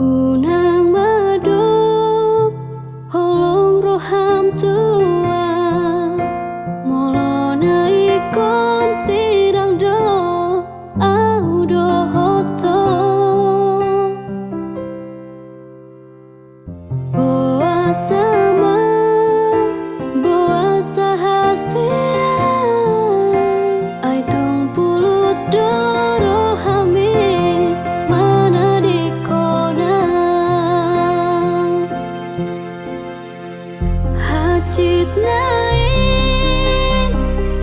Unang maduk holong roham tua molona ikon sidang do audo hoto boa sama boa sahasia ai tung pulut do rohami mana di kona hajit naik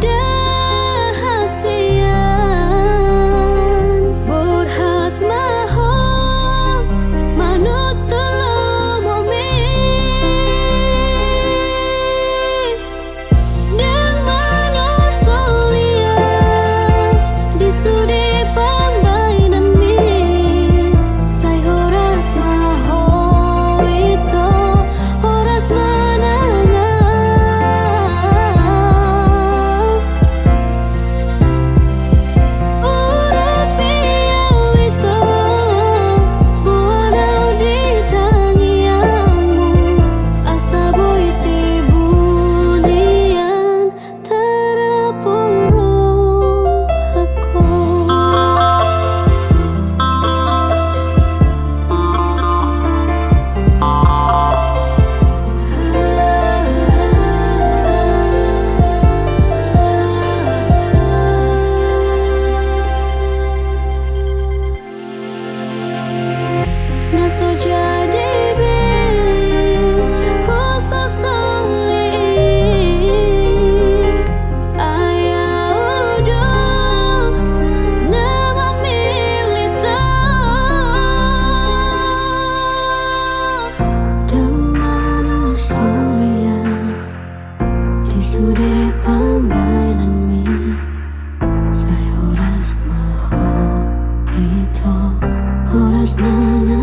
dahasian borhat mahom manut tolong momi dan manut solian di sudi pembainan mi say horas maho itu horas so jadi be hosa soli ayah udah nama milita dan manu solia di sudi pembainan mi saya horas maho itu horas mana